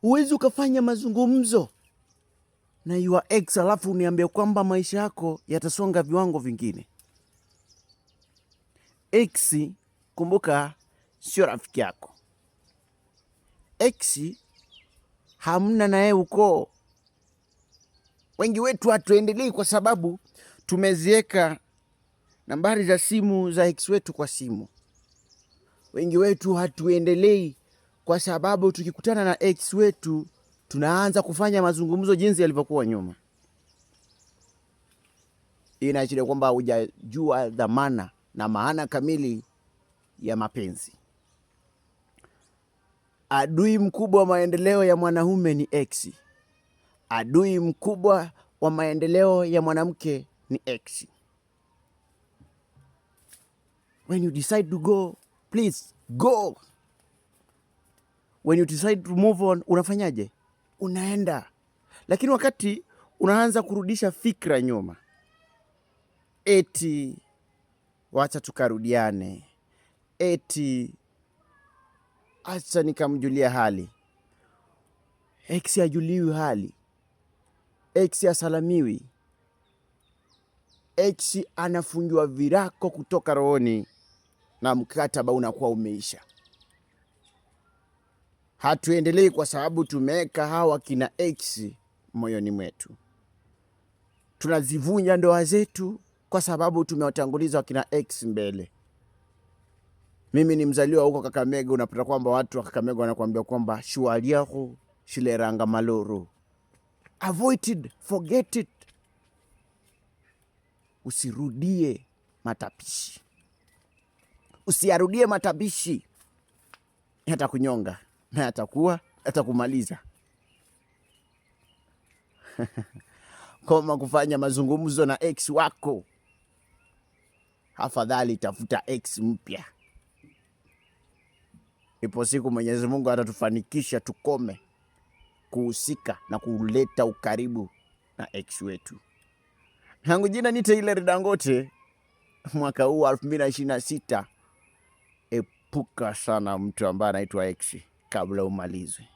Huwezi ukafanya mazungumzo na your ex alafu uniambia kwamba maisha yako yatasonga viwango vingine. Ex, kumbuka, sio rafiki yako. Ex hamna naye ukoo. Wengi wetu hatuendelei kwa sababu tumezieka nambari za simu za ex wetu kwa simu. Wengi wetu hatuendelei kwa sababu tukikutana na ex wetu tunaanza kufanya mazungumzo jinsi yalivyokuwa nyuma. Hii inaashiria kwamba hujajua dhamana na maana kamili ya mapenzi. Adui mkubwa wa maendeleo ya mwanaume ni ex. Adui mkubwa wa maendeleo ya mwanamke ni ex. When you decide to go, please go. When you decide to move on, unafanyaje? Unaenda. Lakini wakati unaanza kurudisha fikra nyuma, eti wacha tukarudiane, eti acha nikamjulia hali. Ex hajuliwi hali. Ex hasalamiwi. Ex anafungiwa virako kutoka rohoni na mkataba unakuwa umeisha. Hatuendelei kwa sababu tumeweka hawa kina ex moyoni mwetu. Tunazivunja ndoa zetu kwa sababu tumewatanguliza wakina ex mbele. Mimi ni mzaliwa huko Kakamega, unapata kwamba watu wa Kakamega wanakuambia kwamba shualiaho shileranga maloro. Avoid it, forget it. Usirudie matapishi. Usiarudie matapishi. Yatakunyonga na yatakumaliza. Koma kufanya mazungumzo na ex wako. Afadhali tafuta ex mpya. Ipo siku Mwenyezi Mungu atatufanikisha tukome kuhusika na kuleta ukaribu na ex wetu. Langu jina ni Taylor Dangote. Mwaka huu 2026, epuka sana mtu ambaye anaitwa ex kabla umalizwe.